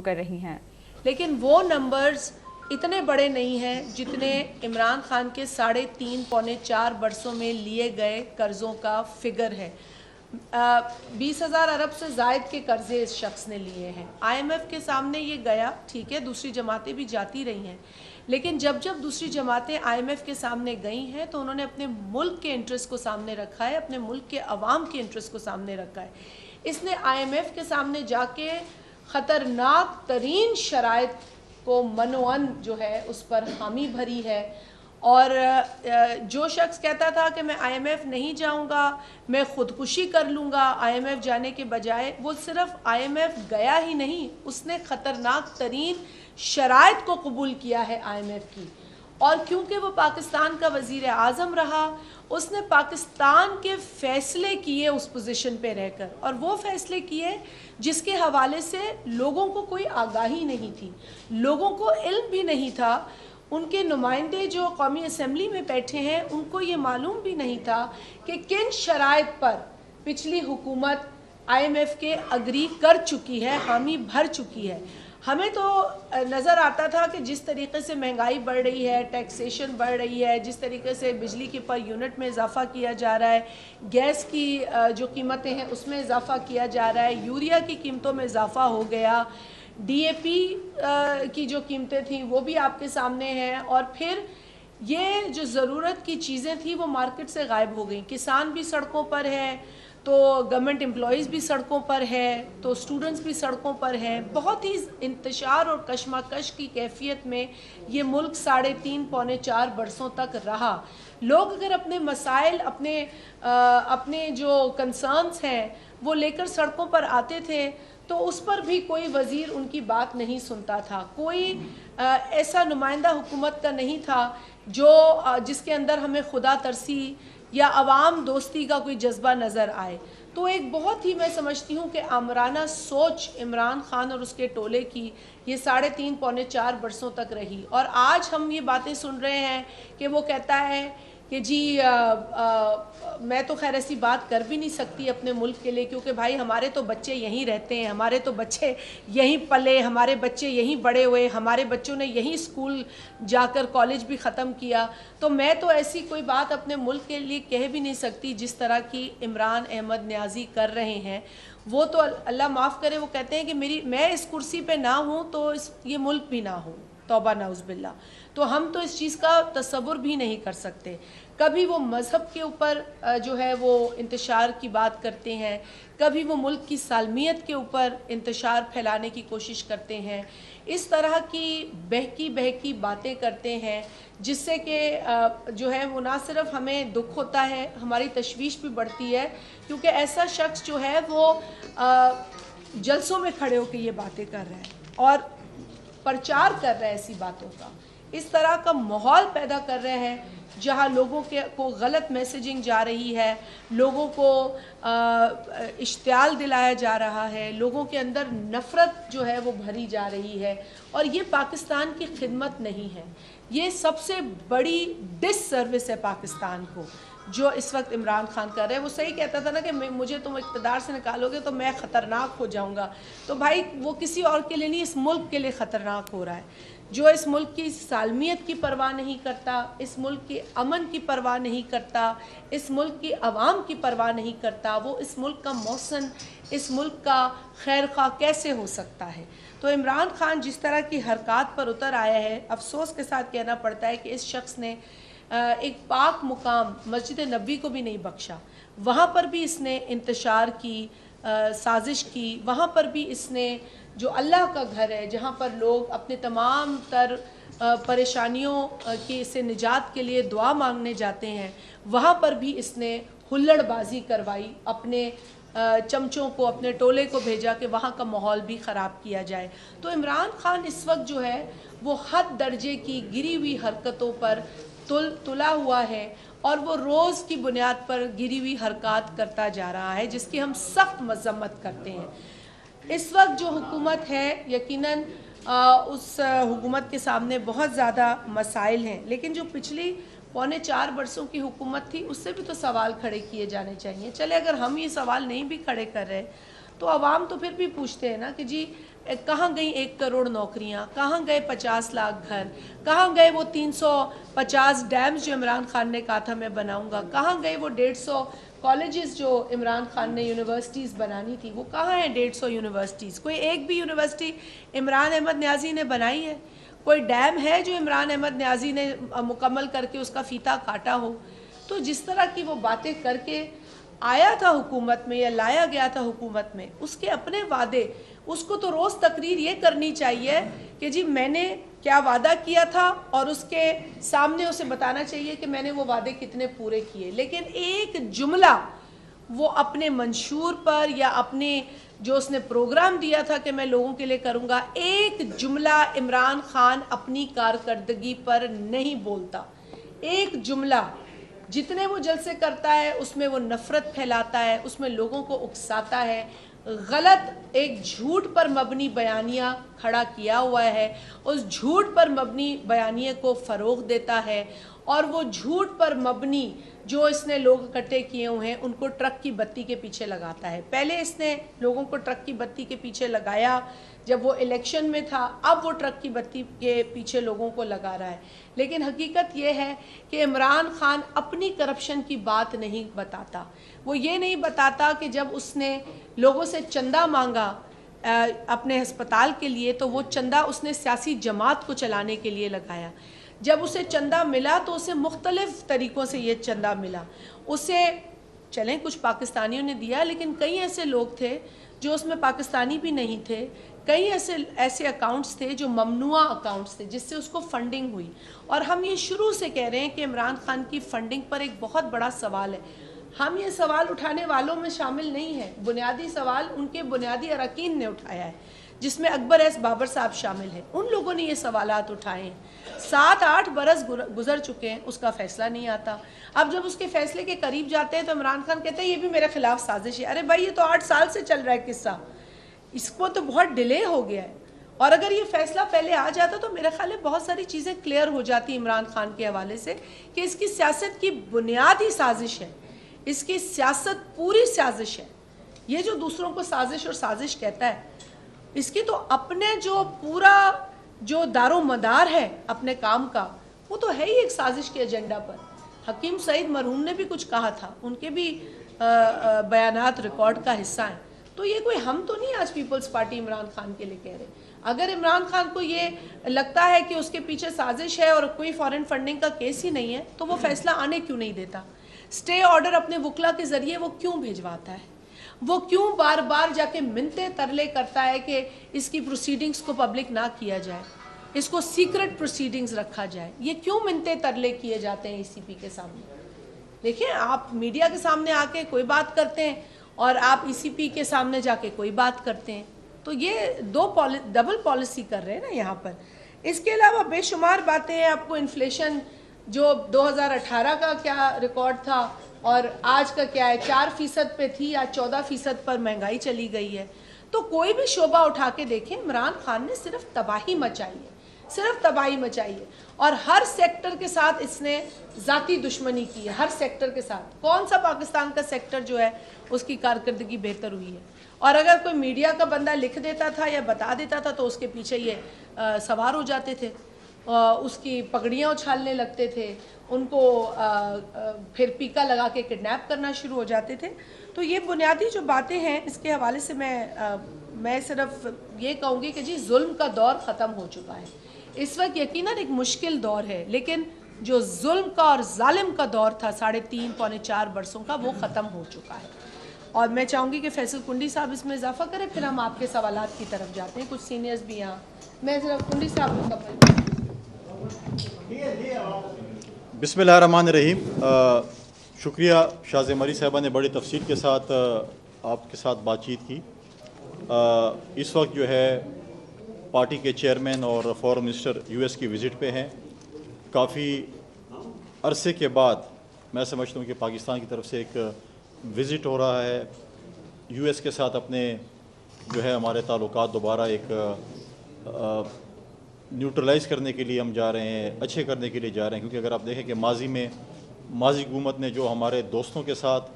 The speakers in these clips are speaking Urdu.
کر رہی ہیں، لیکن وہ نمبرز اتنے بڑے نہیں ہیں جتنے عمران خان کے 3.5 پونے 4 برسوں میں لیے گئے قرضوں کا فگر ہے۔ 20,000 ارب سے زائد کے قرضے اس شخص نے لیے ہیں۔ آئی ایم ایف کے سامنے یہ گیا، ٹھیک ہے دوسری جماعتیں بھی جاتی رہی ہیں، لیکن جب دوسری جماعتیں آئی ایم ایف کے سامنے گئی ہیں تو انہوں نے اپنے ملک کے انٹرسٹ کو سامنے رکھا ہے، اپنے ملک کے عوام کے انٹرسٹ کو سامنے رکھا ہے۔ اس نے آئی ایم ایف کے سامنے جا کے خطرناک ترین شرائط کو منوعن جو ہے اس پر حامی بھری ہے، اور جو شخص کہتا تھا کہ میں آئی ایم ایف نہیں جاؤں گا، میں خودکشی کر لوں گا آئی ایم ایف جانے کے بجائے، وہ صرف آئی ایم ایف گیا ہی نہیں، اس نے خطرناک ترین شرائط کو قبول کیا ہے آئی ایم ایف کی۔ اور کیونکہ وہ پاکستان کا وزیر اعظم رہا، اس نے پاکستان کے فیصلے کیے اس پوزیشن پہ رہ کر، اور وہ فیصلے کیے جس کے حوالے سے لوگوں کو کوئی آگاہی نہیں تھی، لوگوں کو علم بھی نہیں تھا۔ ان کے نمائندے جو قومی اسمبلی میں بیٹھے ہیں ان کو یہ معلوم بھی نہیں تھا کہ کن شرائط پر پچھلی حکومت آئی ایم ایف کے اگری کر چکی ہے، حامی بھر چکی ہے۔ ہمیں تو نظر آتا تھا کہ جس طریقے سے مہنگائی بڑھ رہی ہے، ٹیکسیشن بڑھ رہی ہے، جس طریقے سے بجلی کے پر یونٹ میں اضافہ کیا جا رہا ہے، گیس کی جو قیمتیں ہیں اس میں اضافہ کیا جا رہا ہے، یوریا کی قیمتوں میں اضافہ ہو گیا، ڈی اے پی کی جو قیمتیں تھیں وہ بھی آپ کے سامنے ہیں، اور پھر یہ جو ضرورت کی چیزیں تھیں وہ مارکیٹ سے غائب ہو گئیں۔ کسان بھی سڑکوں پر ہے، تو گورنمنٹ امپلائیز بھی سڑکوں پر ہے، تو اسٹوڈنٹس بھی سڑکوں پر ہیں۔ بہت ہی انتشار اور کشمکش کی کیفیت میں یہ ملک 3.5 پونے 4 برسوں تک رہا۔ لوگ اگر اپنے مسائل، اپنے جو کنسرنز ہیں وہ لے کر سڑکوں پر آتے تھے تو اس پر بھی کوئی وزیر ان کی بات نہیں سنتا تھا، کوئی ایسا نمائندہ حکومت کا نہیں تھا جس کے اندر ہمیں خدا ترسی یا عوام دوستی کا کوئی جذبہ نظر آئے۔ تو ایک بہت ہی میں سمجھتی ہوں کہ آمرانہ سوچ عمران خان اور اس کے ٹولے کی یہ 3.5 پونے 4 برسوں تک رہی، اور آج ہم یہ باتیں سن رہے ہیں کہ وہ کہتا ہے کہ جی میں تو خیر ایسی بات کر بھی نہیں سکتی اپنے ملک کے لیے، کیونکہ بھائی ہمارے تو بچے یہیں رہتے ہیں، ہمارے تو بچے یہیں پلے، ہمارے بچے یہیں بڑے ہوئے، ہمارے بچوں نے یہیں اسکول جا کر کالج بھی ختم کیا، تو میں تو ایسی کوئی بات اپنے ملک کے لیے کہہ بھی نہیں سکتی جس طرح کی عمران احمد نیازی کر رہے ہیں۔ وہ تو اللہ معاف کرے، وہ کہتے ہیں کہ میں اس کرسی پہ نہ ہوں تو یہ ملک بھی نہ ہو، توبہ نعوذ باللہ۔ تو ہم تو اس چیز کا تصور بھی نہیں کر سکتے۔ کبھی وہ مذہب کے اوپر جو ہے وہ انتشار کی بات کرتے ہیں، کبھی وہ ملک کی سالمیت کے اوپر انتشار پھیلانے کی کوشش کرتے ہیں، اس طرح کی بہکی باتیں کرتے ہیں جس سے کہ جو ہے وہ نہ صرف ہمیں دکھ ہوتا ہے، ہماری تشویش بھی بڑھتی ہے، کیونکہ ایسا شخص جو ہے وہ جلسوں میں کھڑے ہو کے یہ باتیں کر رہا ہے اور پرچار کر رہا ہے ایسی باتوں کا، اس طرح کا ماحول پیدا کر رہے ہیں جہاں لوگوں کو غلط میسیجنگ جا رہی ہے، لوگوں کو اشتعال دلایا جا رہا ہے، لوگوں کے اندر نفرت جو ہے وہ بھری جا رہی ہے، اور یہ پاکستان کی خدمت نہیں ہے۔ یہ سب سے بڑی ڈس سروس ہے پاکستان کو جو اس وقت عمران خان کر رہے ہیں۔ وہ صحیح کہتا تھا نا کہ مجھے تم اقتدار سے نکالو گے تو میں خطرناک ہو جاؤں گا، تو بھائی وہ کسی اور کے لیے نہیں، اس ملک کے لیے خطرناک ہو رہا ہے۔ جو اس ملک کی سالمیت کی پرواہ نہیں کرتا، اس ملک کی امن کی پرواہ نہیں کرتا، اس ملک کی عوام کی پرواہ نہیں کرتا، وہ اس ملک کا محسن، اس ملک کا خیر خواہ کیسے ہو سکتا ہے؟ تو عمران خان جس طرح کی حرکات پر اتر آیا ہے، افسوس کے ساتھ کہنا پڑتا ہے کہ اس شخص نے ایک پاک مقام مسجد نبوی کو بھی نہیں بخشا، وہاں پر بھی اس نے انتشار کی سازش کی، وہاں پر بھی اس نے جو اللہ کا گھر ہے جہاں پر لوگ اپنے تمام تر پریشانیوں کی سے نجات کے لیے دعا مانگنے جاتے ہیں، وہاں پر بھی اس نے ہلڑ بازی کروائی، اپنے چمچوں کو، اپنے ٹولے کو بھیجا کہ وہاں کا ماحول بھی خراب کیا جائے۔ تو عمران خان اس وقت جو ہے وہ حد درجے کی گری ہوئی حرکتوں پر تلا ہوا ہے، اور وہ روز کی بنیاد پر گری ہوئی حرکات کرتا جا رہا ہے جس کی ہم سخت مذمت کرتے ہیں۔ اس وقت جو حکومت ہے یقیناً اس حکومت کے سامنے بہت زیادہ مسائل ہیں، لیکن جو پچھلی 3.25 برسوں کی حکومت تھی اس سے بھی تو سوال کھڑے کیے جانے چاہیے۔ چلے اگر ہم یہ سوال نہیں بھی کھڑے کر رہے تو عوام تو پھر بھی پوچھتے ہیں نا کہ جی کہاں گئی 1 کروڑ نوکریاں, کہاں گئے 50 لاکھ گھر, کہاں گئے وہ 350 ڈیمز جو عمران خان نے کہا تھا میں بناؤں گا, کہاں گئے وہ 150 کالجز جو عمران خان نے یونیورسٹیز بنانی تھی, وہ کہاں ہیں 150 یونیورسٹیز؟ کوئی ایک بھی یونیورسٹی عمران احمد نیازی نے بنائی ہے؟ کوئی ڈیم ہے جو عمران احمد نیازی نے مکمل کر کے اس کا فیتہ کاٹا ہو؟ تو جس طرح کی وہ باتیں کر کے آیا تھا حکومت میں یا لایا گیا تھا حکومت میں, اس کے اپنے وعدے, اس کو تو روز تقریر یہ کرنی چاہیے کہ جی میں نے کیا وعدہ کیا تھا, اور اس کے سامنے اسے بتانا چاہیے کہ میں نے وہ وعدے کتنے پورے کیے. لیکن ایک جملہ وہ اپنے منشور پر یا اپنے جو اس نے پروگرام دیا تھا کہ میں لوگوں کے لیے کروں گا, ایک جملہ عمران خان اپنی کارکردگی پر نہیں بولتا. ایک جملہ. جتنے وہ جلسے کرتا ہے اس میں وہ نفرت پھیلاتا ہے, اس میں لوگوں کو اکساتا ہے, غلط ایک جھوٹ پر مبنی بیانیہ کھڑا کیا ہوا ہے, اس جھوٹ پر مبنی بیانیے کو فروغ دیتا ہے, اور وہ جھوٹ پر مبنی جو اس نے لوگ اکٹھے کیے ہوئے ہیں ان کو ٹرک کی بتی کے پیچھے لگاتا ہے. پہلے اس نے لوگوں کو ٹرک کی بتی کے پیچھے لگایا جب وہ الیکشن میں تھا, اب وہ ٹرک کی بتی کے پیچھے لوگوں کو لگا رہا ہے. لیکن حقیقت یہ ہے کہ عمران خان اپنی کرپشن کی بات نہیں بتاتا. وہ یہ نہیں بتاتا کہ جب اس نے لوگوں سے چندہ مانگا اپنے ہسپتال کے لیے تو وہ چندہ اس نے سیاسی جماعت کو چلانے کے لیے لگایا. جب اسے چندہ ملا تو اسے مختلف طریقوں سے یہ چندہ ملا. اسے چلیں کچھ پاکستانیوں نے دیا, لیکن کئی ایسے لوگ تھے جو اس میں پاکستانی بھی نہیں تھے, کئی ایسے اکاؤنٹس تھے جو ممنوعہ اکاؤنٹس تھے جس سے اس کو فنڈنگ ہوئی. اور ہم یہ شروع سے کہہ رہے ہیں کہ عمران خان کی فنڈنگ پر ایک بہت بڑا سوال ہے. ہم یہ سوال اٹھانے والوں میں شامل نہیں ہیں. بنیادی سوال ان کے بنیادی اراکین نے اٹھایا ہے, جس میں اکبر ایس بابر صاحب شامل ہیں. ان لوگوں نے یہ سوالات اٹھائے ہیں. 7-8 برس گزر چکے ہیں, اس کا فیصلہ نہیں آتا. اب جب اس کے فیصلے کے قریب جاتے ہیں تو عمران خان کہتے ہیں یہ بھی میرے خلاف سازش ہے. ارے بھائی یہ تو 8 سال سے چل رہا ہے قصہ, اس کو تو بہت ڈیلے ہو گیا ہے. اور اگر یہ فیصلہ پہلے آ جاتا تو میرے خیال ہے بہت ساری چیزیں کلیئر ہو جاتی عمران خان کے حوالے سے کہ اس کی سیاست کی بنیادی سازش ہے, اس کی سیاست پوری سازش ہے. یہ جو دوسروں کو سازش اور سازش کہتا ہے, اس کی تو اپنے جو پورا جو دار و مدار ہے اپنے کام کا وہ تو ہے ہی ایک سازش کے ایجنڈا پر. حکیم سعید مرحوم نے بھی کچھ کہا تھا, ان کے بھی بیانات ریکارڈ کا حصہ ہیں. تو یہ کوئی ہم تو نہیں آج پیپلز پارٹی عمران خان کے لیے کہہ رہے. اگر عمران خان کو یہ لگتا ہے کہ اس کے پیچھے سازش ہے اور کوئی فارن فنڈنگ کا کیس ہی نہیں ہے تو وہ فیصلہ آنے کیوں نہیں دیتا؟ سٹے آرڈر اپنے وکلا کے ذریعے وہ کیوں بھیجواتا ہے؟ وہ کیوں بار بار جا کے منتے ترلے کرتا ہے کہ اس کی پروسیڈنگز کو پبلک نہ کیا جائے, اس کو سیکرٹ پروسیڈنگز رکھا جائے؟ یہ کیوں منتے ترلے کیے جاتے ہیں ای سی پی کے سامنے؟ دیکھیں آپ میڈیا کے سامنے آ کے کوئی بات کرتے ہیں اور آپ ای سی پی کے سامنے جا کے کوئی بات کرتے ہیں, تو یہ ڈبل پالیسی کر رہے ہیں نا یہاں پر. اس کے علاوہ بے شمار باتیں ہیں. آپ کو انفلیشن جو 2018 کا کیا ریکارڈ تھا اور آج کا کیا ہے, 4% پہ تھی, آج 14% پر مہنگائی چلی گئی ہے. تو کوئی بھی شعبہ اٹھا کے دیکھیں, عمران خان نے صرف تباہی مچائی ہے, صرف تباہی مچائی ہے. اور ہر سیکٹر کے ساتھ اس نے ذاتی دشمنی کی ہے, ہر سیکٹر کے ساتھ. کون سا پاکستان کا سیکٹر جو ہے اس کی کارکردگی بہتر ہوئی ہے؟ اور اگر کوئی میڈیا کا بندہ لکھ دیتا تھا یا بتا دیتا تھا تو اس کے پیچھے یہ سوار ہو جاتے تھے, اس کی پگڑیاں اچھالنے لگتے تھے, ان کو پھر پیکا لگا کے کڈنیپ کرنا شروع ہو جاتے تھے. تو یہ بنیادی جو باتیں ہیں اس کے حوالے سے میں صرف یہ کہوں گی کہ جی ظلم کا دور ختم ہو چکا ہے. اس وقت یقیناً ایک مشکل دور ہے, لیکن جو ظلم کا اور ظالم کا دور تھا 3.5-4 برسوں کا, وہ ختم ہو چکا ہے. اور میں چاہوں گی کہ فیصل کنڈی صاحب اس میں اضافہ کریں, پھر ہم آپ کے سوالات کی طرف جاتے ہیں. کچھ سینئرز بھی یہاں, میں صرف کنڈی صاحب کو بسم اللہ الرحمن الرحیم. شکریہ شاہ مری صاحبہ نے بڑی تفصیل کے ساتھ آپ کے ساتھ بات چیت کی. اس وقت جو ہے پارٹی کے چیئرمین اور فورن منسٹر یو ایس کی وزٹ پہ ہیں. کافی عرصے کے بعد میں سمجھتا ہوں کہ پاکستان کی طرف سے ایک وزٹ ہو رہا ہے یو ایس کے ساتھ. اپنے جو ہے ہمارے تعلقات دوبارہ ایک نیوٹرلائز کرنے کے لیے ہم جا رہے ہیں, اچھے کرنے کے لیے جا رہے ہیں. کیونکہ اگر آپ دیکھیں کہ ماضی حکومت نے جو ہمارے دوستوں کے ساتھ,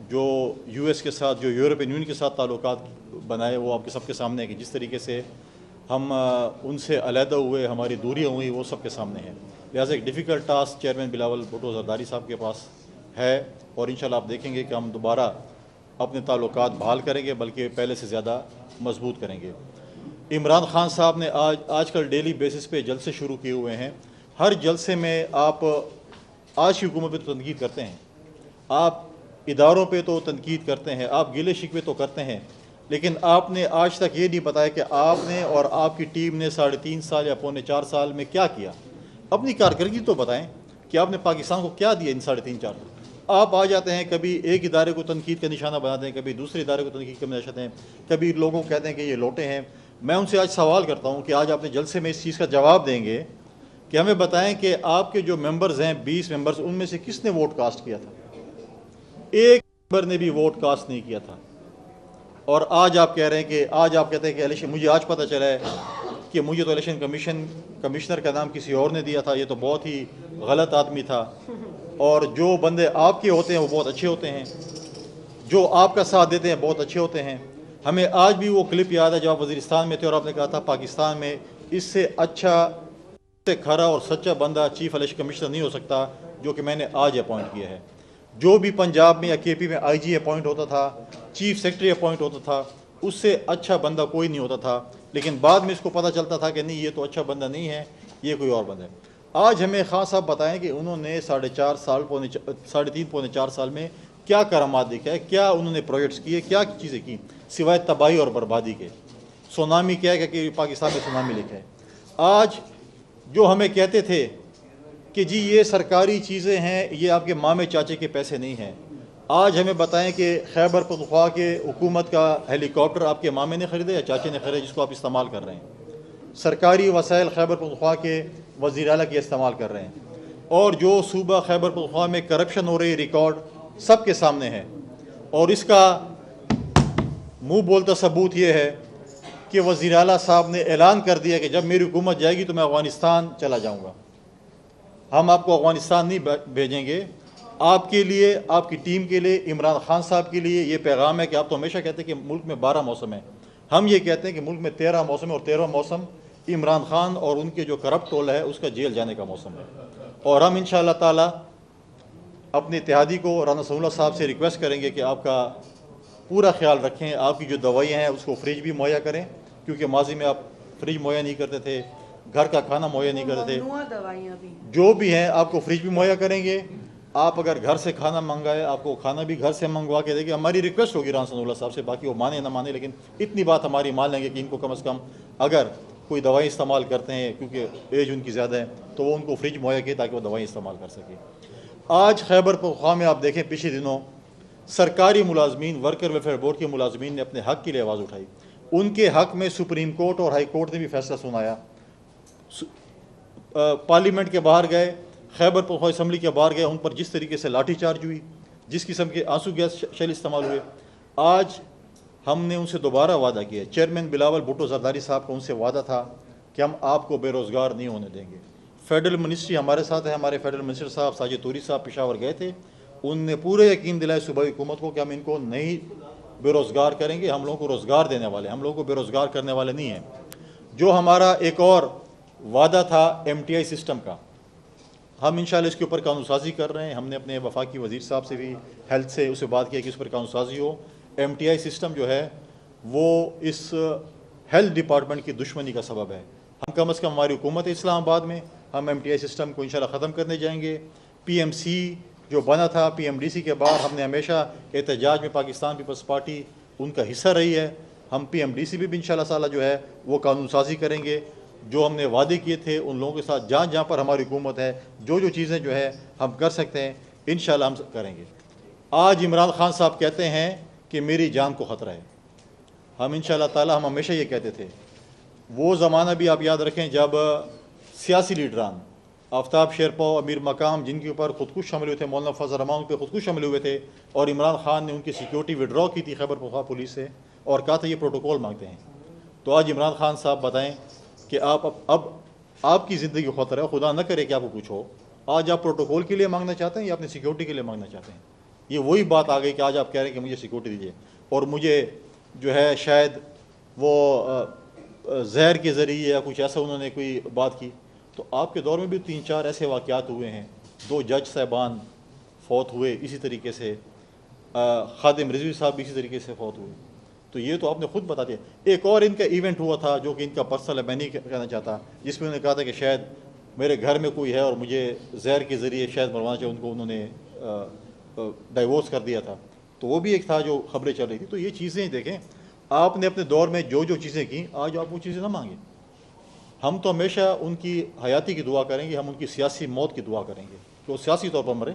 جو یو ایس کے ساتھ, جو یورپین یونین کے ساتھ تعلقات بنائے وہ آپ کے سب کے سامنے ہے کہ جس طریقے سے ہم ان سے علیحدہ ہوئے, ہماری دوریاں ہوئی, وہ سب کے سامنے ہیں. لہٰذا ایک difficult task chairman Bilawal Bhutto Zardari صاحب کے پاس ہے, اور انشاءاللہ آپ دیکھیں گے کہ ہم دوبارہ اپنے تعلقات بحال کریں گے, بلکہ پہلے سے زیادہ مضبوط کریں گے. عمران خان صاحب نے آج کل ڈیلی بیسس پہ جلسے شروع کیے ہوئے ہیں. ہر جلسے میں آپ آج کی حکومت پہ تو تنقید کرتے ہیں, آپ اداروں پہ تو تنقید کرتے ہیں, آپ گلے شکوے تو کرتے ہیں, لیکن آپ نے آج تک یہ نہیں بتایا کہ آپ نے اور آپ کی ٹیم نے 3.5 سال یا 3.25 سال میں کیا کیا. اپنی کارکردگی تو بتائیں کہ آپ نے پاکستان کو کیا دیا ان 3.5 سال. آپ آ جاتے ہیں, کبھی ایک ادارے کو تنقید کا نشانہ بناتے ہیں, کبھی دوسرے ادارے کو تنقید کا نشانہ ہیں, کبھی لوگوں کو کہتے ہیں کہ یہ لوٹے ہیں. میں ان سے آج سوال کرتا ہوں کہ آج آپ نے جلسے میں اس چیز کا جواب دیں گے کہ ہمیں بتائیں کہ آپ کے جو ممبرز ہیں 20 ممبرز, ان میں سے کس نے ووٹ کاسٹ کیا تھا؟ ایک ممبر نے بھی ووٹ کاسٹ نہیں کیا تھا. اور آج آپ کہہ رہے ہیں کہ آج آپ کہتے ہیں کہ الیکشن, مجھے آج پتہ چلا ہے کہ مجھے تو الیکشن کمشنر کا نام کسی اور نے دیا تھا. یہ تو بہت ہی غلط آدمی تھا, اور جو بندے آپ کے ہوتے ہیں وہ بہت اچھے ہوتے ہیں, جو آپ کا ساتھ دیتے ہیں بہت اچھے ہوتے ہیں. ہمیں آج بھی وہ کلپ یاد ہے جب آپ وزیرستان میں تھے اور آپ نے کہا تھا پاکستان میں اس سے اچھا, اس سے کھرا اور سچا بندہ چیف الیکشن کمشنر نہیں ہو سکتا جو کہ میں نے آج اپوائنٹ کیا ہے. جو بھی پنجاب میں یا کے پی میں آئی جی اپوائنٹ ہوتا تھا, چیف سیکرٹری اپوائنٹ ہوتا تھا, اس سے اچھا بندہ کوئی نہیں ہوتا تھا. لیکن بعد میں اس کو پتہ چلتا تھا کہ نہیں, یہ تو اچھا بندہ نہیں ہے, یہ کوئی اور بندہ ہے. آج ہمیں خان صاحب بتائیں کہ انہوں نے 3.5 سال میں کیا کرامات دیکھا ہے, کیا انہوں نے پروجیکٹس کیے, کیا چیزیں کی سوائے تباہی اور بربادی کے. سونامی کیا ہے کہ پاکستان میں سونامی لکھا ہے. آج جو ہمیں کہتے تھے کہ جی یہ سرکاری چیزیں ہیں, یہ آپ کے مامے چاچے کے پیسے نہیں ہیں, آج ہمیں بتائیں کہ خیبر پختونخوا کے حکومت کا ہیلی کاپٹر آپ کے مامے نے خریدے یا چاچے نے خریدے, جس کو آپ استعمال کر رہے ہیں. سرکاری وسائل خیبر پختونخوا کے وزیر اعلیٰ کے استعمال کر رہے ہیں, اور جو صوبہ خیبر پختونخوا میں کرپشن ہو رہی ریکارڈ سب کے سامنے ہے. اور اس کا منہ بولتا ثبوت یہ ہے کہ وزیر اعلیٰ صاحب نے اعلان کر دیا کہ جب میری حکومت جائے گی تو میں افغانستان چلا جاؤں گا. ہم آپ کو افغانستان نہیں بھیجیں گے. آپ کے لیے, آپ کی ٹیم کے لیے, عمران خان صاحب کے لیے یہ پیغام ہے کہ آپ تو ہمیشہ کہتے ہیں کہ ملک میں 12 موسم ہیں, ہم یہ کہتے ہیں کہ ملک میں 13 موسم ہے, اور 13 موسم عمران خان اور ان کے جو کرپٹ ٹولہ ہے اس کا جیل جانے کا موسم ہے. اور ہم انشاءاللہ تعالی اپنے اتحادی کو رانا ثناء اللہ صاحب سے ریکویسٹ کریں گے کہ آپ کا پورا خیال رکھیں, آپ کی جو دوائیاں ہیں اس کو فریج بھی مہیا کریں, کیونکہ ماضی میں آپ فریج مہیا نہیں کرتے تھے, گھر کا کھانا مہیا نہیں کرتے تھے. جو بھی ہیں آپ کو فریج بھی مہیا کریں گے. آپ اگر گھر سے کھانا منگائے, آپ کو کھانا بھی گھر سے منگوا کے دیں گے. ہماری ریکویسٹ ہوگی رانا ثناء اللہ صاحب سے, باقی وہ مانے نہ مانے, لیکن اتنی بات ہماری مان لیں گے کہ ان کو کم از کم اگر کوئی دوائی استعمال کرتے ہیں, کیونکہ ایج ان کی زیادہ ہے, تو وہ ان کو فریج مہیا کیے تاکہ وہ دوائی استعمال کر سکے. آج خیبر پختونخوا میں آپ دیکھیں پچھلے دنوں سرکاری ملازمین, ورکر ویلفیئر بورڈ کے ملازمین نے اپنے حق کے لیے آواز اٹھائی. ان کے حق میں سپریم کورٹ اور ہائی کورٹ نے بھی فیصلہ سنایا. پارلیمنٹ کے باہر گئے, خیبر پختونخوا اسمبلی کے باہر گئے, ان پر جس طریقے سے لاٹھی چارج ہوئی, جس قسم کے آنسو گیس شیل استعمال ہوئے. آج ہم نے ان سے دوبارہ وعدہ کیا, چیئرمین بلاول بھٹو زرداری صاحب کا ان سے وعدہ تھا کہ ہم آپ کو بے روزگار نہیں ہونے دیں گے. فیڈرل منسٹری ہمارے ساتھ ہے, ہمارے فیڈرل منسٹر صاحب ساجد طوری صاحب پشاور گئے تھے, ان نے پورے یقین دلائے صوبائی حکومت کو کہ ہم ان کو نہیں بے روزگار کریں گے, ہم لوگوں کو روزگار دینے والے, ہم لوگوں کو بے روزگار کرنے والے نہیں ہیں. جو ہمارا ایک اور وعدہ تھا MTI سسٹم کا, ہم انشاءاللہ اس کے اوپر قانون سازی کر رہے ہیں. ہم نے اپنے وفاقی وزیر صاحب سے بھی ہیلتھ سے اسے بات کیا کہ اس پر قانون سازی ہو. MTI سسٹم جو ہے وہ اس ہیلتھ ڈپارٹمنٹ کی دشمنی کا سبب ہے. ہم کم از کم ہماری حکومت ہے اسلام آباد میں, ہم MTI سسٹم کو انشاءاللہ ختم کرنے جائیں گے. PMC جو بنا تھا, PMDC کے بعد ہم نے ہمیشہ احتجاج میں پاکستان پیپلز پارٹی ان کا حصہ رہی ہے. ہم PMDC بھی انشاءاللہ تعالی جو ہے وہ قانون سازی کریں گے. جو ہم نے وعدے کیے تھے ان لوگوں کے ساتھ, جہاں جہاں پر ہماری حکومت ہے, جو چیزیں جو ہے ہم کر سکتے ہیں انشاءاللہ ہم کریں گے. آج عمران خان صاحب کہتے ہیں کہ میری جان کو خطرہ ہے. ہم انشاءاللہ تعالی ہم ہمیشہ یہ کہتے تھے. وہ زمانہ بھی آپ یاد رکھیں جب سیاسی لیڈران آفتاب شیرپا, امیر مقام, جن کے اوپر خودکش حملے ہوئے تھے, مولانا فضل الرحمان پہ خودکش حملے ہوئے تھے, اور عمران خان نے ان کی سیکیورٹی وڈرا کی تھی خیبر پختونخوا پولیس سے, اور کہا تھا یہ پروٹوکول مانگتے ہیں. تو آج عمران خان صاحب بتائیں کہ اب آپ کی زندگی کو خطرہ ہے, خدا نہ کرے کہ آپ کو کچھ ہو. آج آپ پروٹوکول کے لیے مانگنا چاہتے ہیں یا اپنی سیکیورٹی کے لیے مانگنا چاہتے ہیں؟ یہ وہی بات آ گئی کہ آج آپ کہہ رہے ہیں کہ مجھے سیکیورٹی دیجیے. اور مجھے جو ہے شاید وہ زہر کے ذریعے یا کچھ ایسا انہوں نے کوئی بات کی. تو آپ کے دور میں بھی 3-4 ایسے واقعات ہوئے ہیں. 2 جج صاحبان فوت ہوئے اسی طریقے سے, خادم رضوی صاحب بھی اسی طریقے سے فوت ہوئے. تو یہ تو آپ نے خود بتا دیا. ایک اور ان کا ایونٹ ہوا تھا جو کہ ان کا پرسنل ہے, میں نہیں کہنا چاہتا, جس میں انہوں نے کہا تھا کہ شاید میرے گھر میں کوئی ہے اور مجھے زہر کے ذریعے شاید مروانا چاہے, ان کو انہوں نے ڈائیورس کر دیا تھا. تو وہ بھی ایک تھا جو خبریں چل رہی تھی. تو یہ چیزیں دیکھیں, آپ نے اپنے دور میں جو چیزیں کیں, آج آپ وہ چیزیں نہ مانگیں. ہم تو ہمیشہ ان کی حیاتی کی دعا کریں گے, ہم ان کی سیاسی موت کی دعا کریں گے کہ وہ سیاسی طور پر مریں.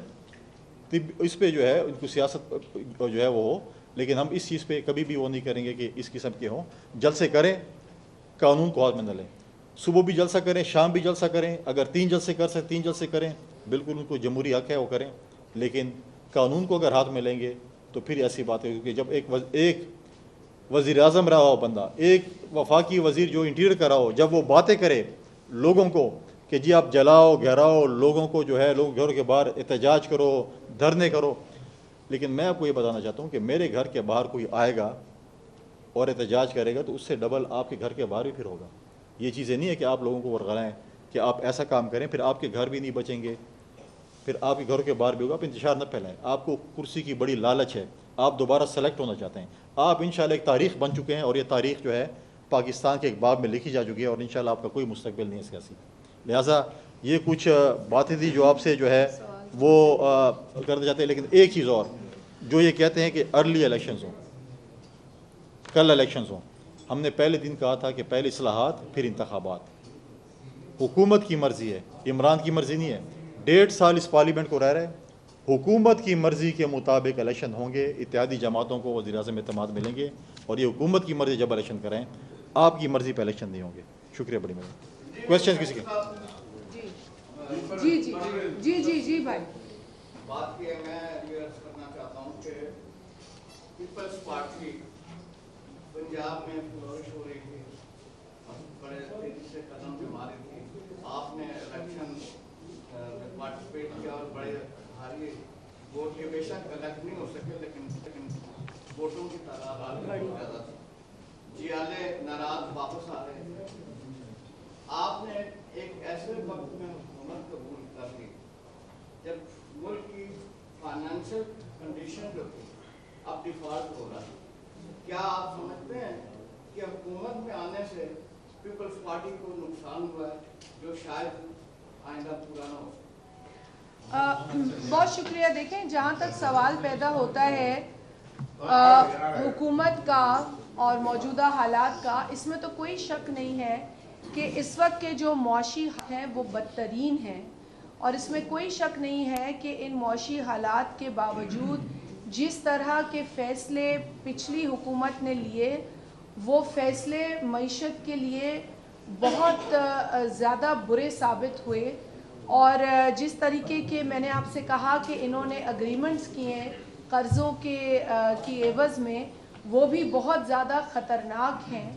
اس پہ جو ہے ان کو سیاست جو ہے وہ ہو, لیکن ہم اس چیز پہ کبھی بھی وہ نہیں کریں گے کہ اس قسم کے ہوں. جلسے کریں, قانون کو ہاتھ میں نہ لیں. صبح بھی جلسہ کریں, شام بھی جلسہ کریں. اگر 3 جلسے کر سکتے 3 جلسے کریں, بالکل ان کو جمہوری حق ہے وہ کریں. لیکن قانون کو اگر ہاتھ میں لیں گے تو پھر ایسی بات ہے, کیونکہ جب ایک وزیر اعظم رہا ہو بندہ, ایک وفاقی وزیر جو انٹیریئر کا رہا ہو, جب وہ باتیں کرے لوگوں کو کہ جی آپ جلاؤ گھراؤ لوگوں کو, جو ہے لوگ گھروں کے باہر احتجاج کرو, دھرنے کرو. لیکن میں آپ کو یہ بتانا چاہتا ہوں کہ میرے گھر کے باہر کوئی آئے گا اور احتجاج کرے گا تو اس سے ڈبل آپ کے گھر کے باہر بھی پھر ہوگا. یہ چیزیں نہیں ہے کہ آپ لوگوں کو ورغلائیں کہ آپ ایسا کام کریں, پھر آپ کے گھر بھی نہیں بچیں گے, پھر آپ کے گھر کے باہر بھی ہوگا. آپ انتشار نہ پھیلائیں. آپ کو کرسی کی بڑی لالچ ہے, آپ دوبارہ سلیکٹ ہونا چاہتے ہیں. آپ انشاءاللہ ایک تاریخ بن چکے ہیں, اور یہ تاریخ جو ہے پاکستان کے ایک باب میں لکھی جا چکی ہے, اور انشاءاللہ آپ کا کوئی مستقبل نہیں ہے سیاسی. لہٰذا یہ کچھ باتیں تھی جو آپ سے جو ہے وہ کرنا چاہتے ہیں. لیکن ایک چیز اور, جو یہ کہتے ہیں کہ ارلی الیکشنز ہوں, کل الیکشنز ہوں, ہم نے پہلے دن کہا تھا کہ پہلے اصلاحات پھر انتخابات. حکومت کی مرضی ہے, عمران کی مرضی نہیں ہے. 1.5 سال اس پارلیمنٹ کو رہ رہے, حکومت کی مرضی کے مطابق الیکشن ہوں گے. اتحادی جماعتوں کو وزیر اعظم اعتماد ملیں گے, اور یہ حکومت کی مرضی جب الیکشن کریں, آپ کی مرضی پہ الیکشن نہیں ہوں گے. شکریہ بڑی مہربانی. کوشچن کسی کے؟ جی جی جی جی جی بھائی. بات یہ میں یہ عرض کرنا چاہتا ہوں کہ پیپلز پارٹی پنجاب میں فلورش ہو رہی تھی, بڑے تیزی سے قدم جما رہی تھی. آپ نے الیکشن میں پارٹیسپیٹ کیا اور بڑے بھاری ووٹ کے, بے شک الیکٹ نہیں ہو سکے لیکن ووٹوں کی تعداد بڑی زیادہ تھی. جیالے ناراض واپس آ رہے تھے. آپ نے ایک ایسے وقت میں حکومت قبول کر لی جب ملک کی فائنینشیل کنڈیشن جو تھی اب ڈیفالٹ ہو رہا ہے. کیا آپ سمجھتے ہیں کہ حکومت میں آنے سے پیپلز پارٹی کو نقصان ہوا ہے جو شاید آئندہ پورا نہ ہو سکے؟ بہت شکریہ. دیکھیں, جہاں تک سوال پیدا ہوتا ہے حکومت کا اور موجودہ حالات کا, اس میں تو کوئی شک نہیں ہے کہ اس وقت کے جو معاشی ہیں وہ بدترین ہیں, اور اس میں کوئی شک نہیں ہے کہ ان معاشی حالات کے باوجود جس طرح کے فیصلے پچھلی حکومت نے لیے, وہ فیصلے معیشت کے لیے بہت زیادہ برے ثابت ہوئے. اور جس طریقے کے میں نے آپ سے کہا کہ انہوں نے اگریمنٹس کیے ہیں قرضوں کی عوض میں, وہ بھی بہت زیادہ خطرناک ہیں.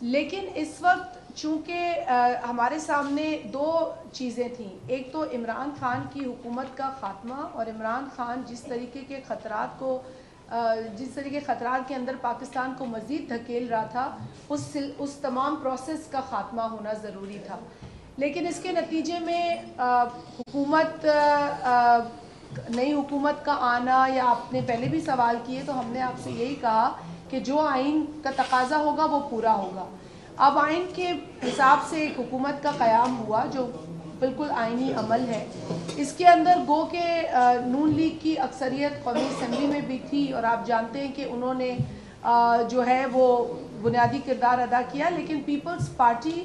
لیکن اس وقت چونکہ ہمارے سامنے 2 چیزیں تھیں, ایک تو عمران خان کی حکومت کا خاتمہ, اور عمران خان جس طریقے کے خطرات کے اندر پاکستان کو مزید دھکیل رہا تھا, اس تمام پروسیس کا خاتمہ ہونا ضروری تھا. لیکن اس کے نتیجے میں نئی حکومت کا آنا, یا آپ نے پہلے بھی سوال کیے تو ہم نے آپ سے یہی کہا کہ جو آئین کا تقاضا ہوگا وہ پورا ہوگا. اب آئین کے حساب سے ایک حکومت کا قیام ہوا جو بالکل آئینی عمل ہے. اس کے اندر گو کہ نون لیگ کی اکثریت قومی اسمبلی میں بھی تھی, اور آپ جانتے ہیں کہ انہوں نے جو ہے وہ بنیادی کردار ادا کیا. لیکن پیپلز پارٹی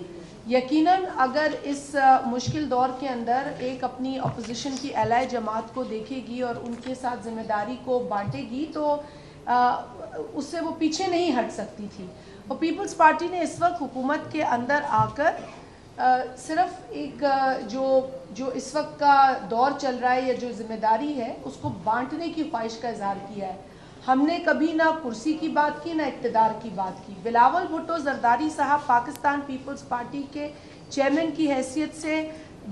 یقیناً اگر اس مشکل دور کے اندر ایک اپنی اپوزیشن کی الائے جماعت کو دیکھے گی اور ان کے ساتھ ذمہ داری کو بانٹے گی تو اس سے وہ پیچھے نہیں ہٹ سکتی تھی. اور پیپلز پارٹی نے اس وقت حکومت کے اندر آ کر صرف ایک جو اس وقت کا دور چل رہا ہے یا جو ذمہ داری ہے اس کو بانٹنے کی خواہش کا اظہار کیا ہے. ہم نے کبھی نہ کرسی کی بات کی نہ اقتدار کی بات کی. بلاول بھٹو زرداری صاحب پاکستان پیپلز پارٹی کے چیئرمین کی حیثیت سے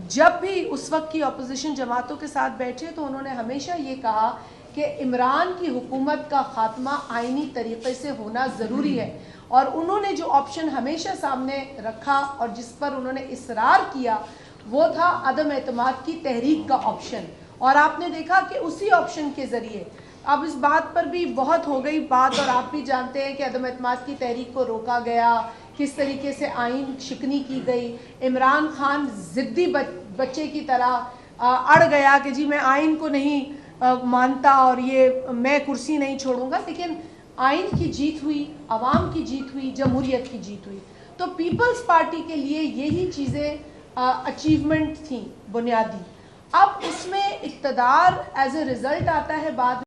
جب بھی اس وقت کی اپوزیشن جماعتوں کے ساتھ بیٹھے تو انہوں نے ہمیشہ یہ کہا کہ عمران کی حکومت کا خاتمہ آئینی طریقے سے ہونا ضروری ہے، اور انہوں نے جو آپشن ہمیشہ سامنے رکھا اور جس پر انہوں نے اصرار کیا وہ تھا عدم اعتماد کی تحریک کا آپشن، اور آپ نے دیکھا کہ اسی آپشن کے ذریعے اب اس بات پر بھی بہت ہو گئی بات، اور آپ بھی جانتے ہیں کہ عدم اعتماد کی تحریک کو روکا گیا، کس طریقے سے آئین شکنی کی گئی، عمران خان ضدی بچے کی طرح اڑ گیا کہ جی میں آئین کو نہیں مانتا اور یہ میں کرسی نہیں چھوڑوں گا، لیکن آئین کی جیت ہوئی، عوام کی جیت ہوئی، جمہوریت کی جیت ہوئی۔ تو پیپلز پارٹی کے لیے یہی چیزیں اچیومنٹ تھیں بنیادی۔ اب اس میں اقتدار ایز اے رزلٹ آتا ہے بعد